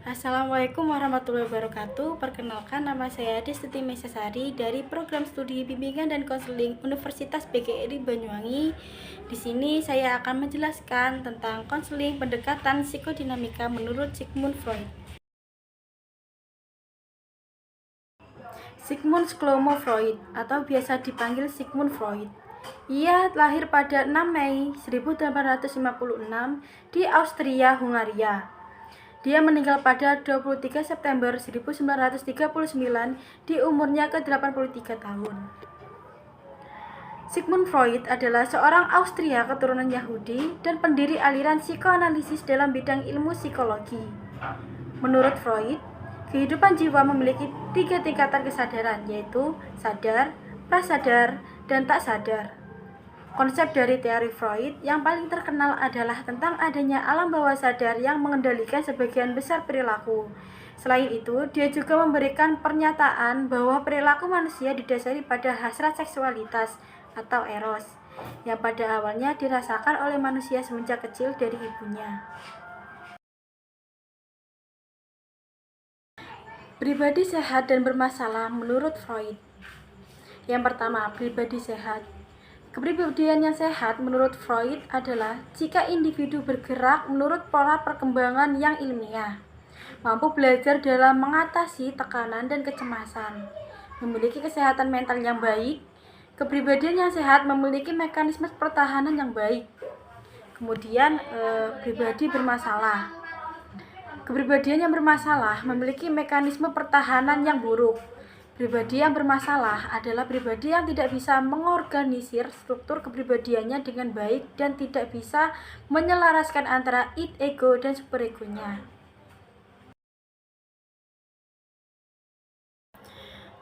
Assalamualaikum warahmatullahi wabarakatuh. Perkenalkan, nama saya Destuti Mesasari dari Program Studi Bimbingan dan Konseling Universitas PGRI Banyuwangi. Di sini saya akan menjelaskan tentang konseling pendekatan psikodinamika menurut Sigmund Freud. Sigmund Shlomo Freud atau biasa dipanggil Sigmund Freud. Ia lahir pada 6 Mei 1856 di Austria, Hungaria. Dia meninggal pada 23 September 1939 di umurnya ke-83 tahun. Sigmund Freud adalah seorang Austria keturunan Yahudi dan pendiri aliran psikoanalisis dalam bidang ilmu psikologi. Menurut Freud, kehidupan jiwa memiliki 3 tingkatan kesadaran, yaitu sadar, prasadar, dan tak sadar. Konsep dari teori Freud yang paling terkenal adalah tentang adanya alam bawah sadar yang mengendalikan sebagian besar perilaku. Selain itu, dia juga memberikan pernyataan bahwa perilaku manusia didasari pada hasrat seksualitas atau eros, yang pada awalnya dirasakan oleh manusia semenjak kecil dari ibunya. Pribadi sehat dan bermasalah menurut Freud. Yang pertama, pribadi sehat. Kepribadian yang sehat menurut Freud adalah jika individu bergerak menurut pola perkembangan yang ilmiah, mampu belajar dalam mengatasi tekanan dan kecemasan, memiliki kesehatan mental yang baik. Kepribadian yang sehat memiliki mekanisme pertahanan yang baik. Kemudian pribadi bermasalah. Kepribadian yang bermasalah memiliki mekanisme pertahanan yang buruk. Pribadi yang bermasalah adalah pribadi yang tidak bisa mengorganisir struktur kepribadiannya dengan baik dan tidak bisa menyelaraskan antara id, ego, dan superegonya.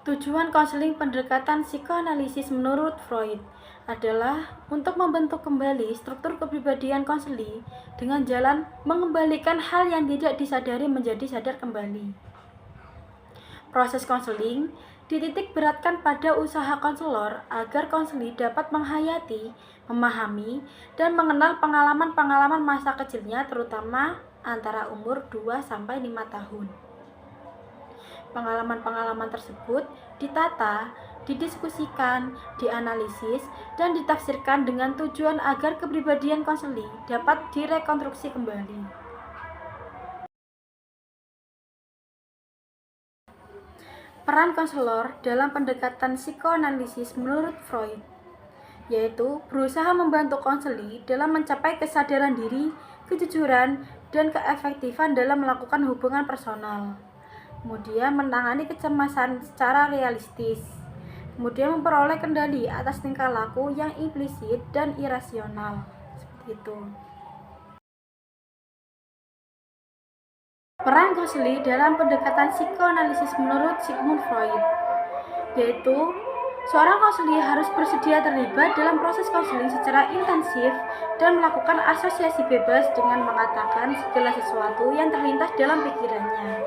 Tujuan konseling pendekatan psikoanalisis menurut Freud adalah untuk membentuk kembali struktur kepribadian konseli dengan jalan mengembalikan hal yang tidak disadari menjadi sadar kembali. Proses konseling dititik beratkan pada usaha konselor agar konseli dapat menghayati, memahami, dan mengenal pengalaman-pengalaman masa kecilnya terutama antara umur 2-5 tahun. Pengalaman-pengalaman tersebut ditata, didiskusikan, dianalisis, dan ditafsirkan dengan tujuan agar kepribadian konseli dapat direkonstruksi kembali. Peran konselor dalam pendekatan psikoanalisis menurut Freud, yaitu berusaha membantu konseli dalam mencapai kesadaran diri, kejujuran, dan keefektifan dalam melakukan hubungan personal. Kemudian menangani kecemasan secara realistis. Kemudian memperoleh kendali atas tingkah laku yang implisit dan irasional. Seperti itu. Peran konseli dalam pendekatan psikoanalisis menurut Sigmund Freud, yaitu seorang konseli harus bersedia terlibat dalam proses konseling secara intensif dan melakukan asosiasi bebas dengan mengatakan segala sesuatu yang terlintas dalam pikirannya.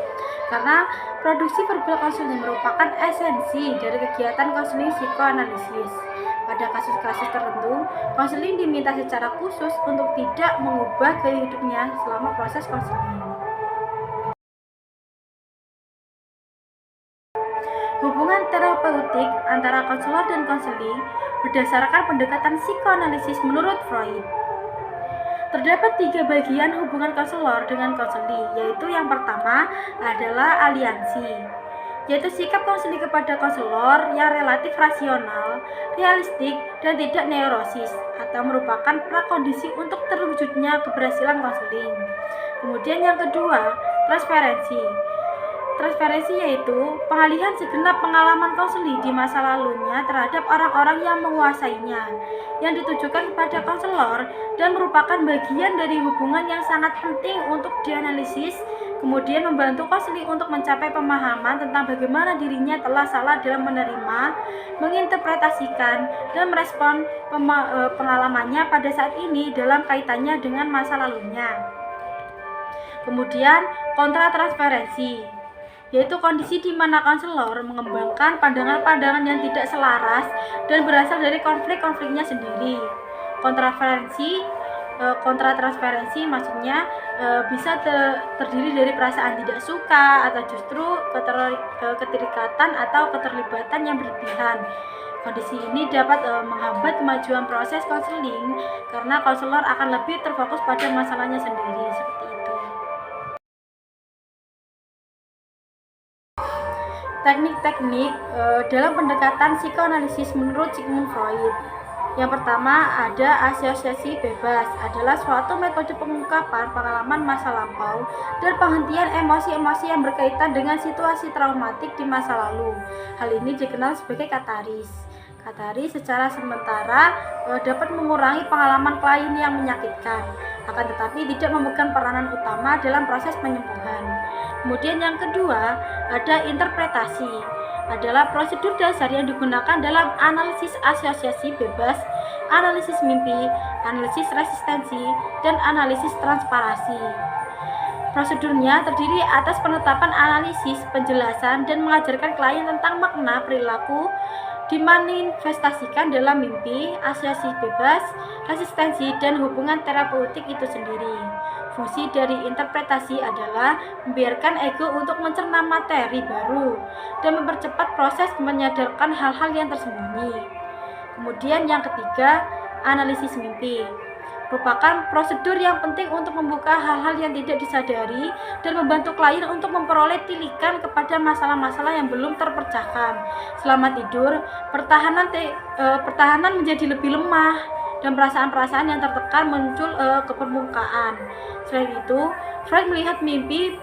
Karena produksi verbal konseling merupakan esensi dari kegiatan konseling psikoanalisis. Pada kasus-kasus tertentu, konseling diminta secara khusus untuk tidak mengubah gaya hidupnya selama proses konseling. Hubungan terapeutik antara konselor dan konseli berdasarkan pendekatan psikoanalisis menurut Freud. Terdapat 3 bagian hubungan konselor dengan konseli, yaitu yang pertama adalah aliansi, yaitu sikap konseli kepada konselor yang relatif rasional, realistik, dan tidak neurosis, atau merupakan prakondisi untuk terwujudnya keberhasilan konseling. Kemudian yang kedua, transferensi. Transferensi yaitu pengalihan segenap pengalaman konseli di masa lalunya terhadap orang-orang yang menguasainya, yang ditujukan kepada konselor dan merupakan bagian dari hubungan yang sangat penting untuk dianalisis, kemudian membantu konseli untuk mencapai pemahaman tentang bagaimana dirinya telah salah dalam menerima, menginterpretasikan, dan merespon pengalamannya pada saat ini dalam kaitannya dengan masa lalunya. Kemudian kontratransferensi, yaitu kondisi di mana konselor mengembangkan pandangan-pandangan yang tidak selaras dan berasal dari konflik-konfliknya sendiri. Kontraferensi kontratransferensi maksudnya bisa terdiri dari perasaan tidak suka atau justru keterikatan atau keterlibatan yang berlebihan. Kondisi ini dapat menghambat kemajuan proses konseling karena konselor akan lebih terfokus pada masalahnya sendiri, seperti itu. Teknik-teknik dalam pendekatan psikoanalisis menurut Sigmund Freud. Yang pertama ada asosiasi bebas, adalah suatu metode pengungkapan pengalaman masa lampau dan penghentian emosi-emosi yang berkaitan dengan situasi traumatik di masa lalu. Hal ini dikenal sebagai kataris. Kataris secara sementara dapat mengurangi pengalaman klien yang menyakitkan, akan tetapi tidak memegang peranan utama dalam proses penyembuhan. Kemudian yang kedua ada interpretasi, adalah prosedur dasar yang digunakan dalam analisis asosiasi bebas, analisis mimpi, analisis resistensi, dan analisis transparasi. Prosedurnya terdiri atas penetapan analisis, penjelasan, dan mengajarkan klien tentang makna perilaku dimanifestasikan dalam mimpi, asosiasi bebas, resistensi, dan hubungan terapeutik itu sendiri. Fungsi dari interpretasi adalah membiarkan ego untuk mencerna materi baru dan mempercepat proses menyadarkan hal-hal yang tersembunyi. Kemudian yang ketiga, analisis mimpi merupakan prosedur yang penting untuk membuka hal-hal yang tidak disadari dan membantu klien untuk memperoleh tilikan kepada masalah-masalah yang belum terpecahkan. Selama tidur, pertahanan menjadi lebih lemah dan perasaan-perasaan yang tertekan muncul ke permukaan. Selain itu, Freud melihat mimpi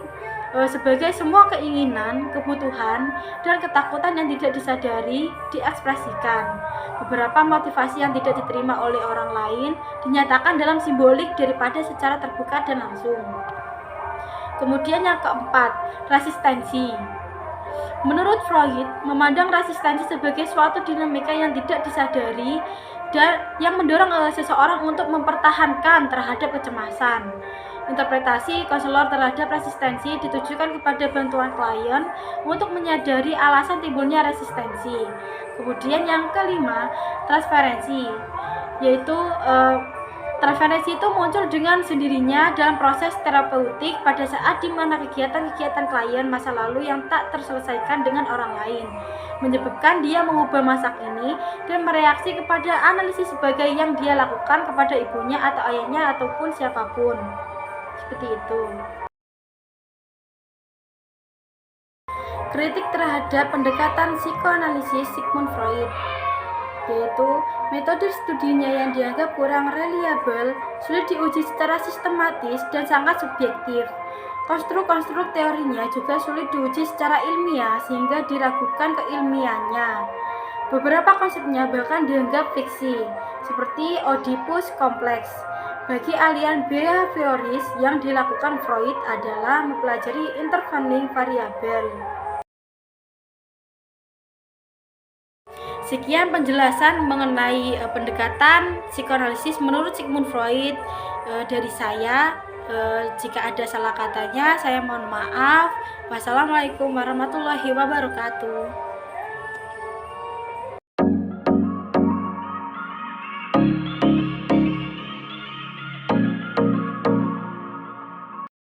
sebagai semua keinginan, kebutuhan, dan ketakutan yang tidak disadari diekspresikan. Beberapa motivasi yang tidak diterima oleh orang lain dinyatakan dalam simbolik daripada secara terbuka dan langsung. Kemudian yang keempat, resistensi. Menurut Freud, memandang resistensi sebagai suatu dinamika yang tidak disadari dan yang mendorong seseorang untuk mempertahankan terhadap kecemasan. Interpretasi konselor terhadap resistensi ditujukan kepada bantuan klien untuk menyadari alasan timbulnya resistensi. Kemudian yang kelima, transferensi, yaitu transferensi itu muncul dengan sendirinya dalam proses terapeutik pada saat di mana kegiatan-kegiatan klien masa lalu yang tak terselesaikan dengan orang lain menyebabkan dia mengubah masa kini dan mereaksi kepada analisis sebagai yang dia lakukan kepada ibunya atau ayahnya ataupun siapapun. Seperti itu. Kritik terhadap pendekatan psikoanalisis Sigmund Freud, yaitu metode studinya yang dianggap kurang reliabel, sulit diuji secara sistematis dan sangat subjektif. Konstruk-konstruk teorinya juga sulit diuji secara ilmiah sehingga diragukan keilmiahannya. Beberapa konsepnya bahkan dianggap fiksi, seperti Oedipus kompleks. Bagi alien behavioris yang dilakukan Freud adalah mempelajari intervening variabel. Sekian penjelasan mengenai pendekatan psikoanalisis menurut Sigmund Freud dari saya. Jika ada salah katanya, saya mohon maaf. Wassalamualaikum warahmatullahi wabarakatuh.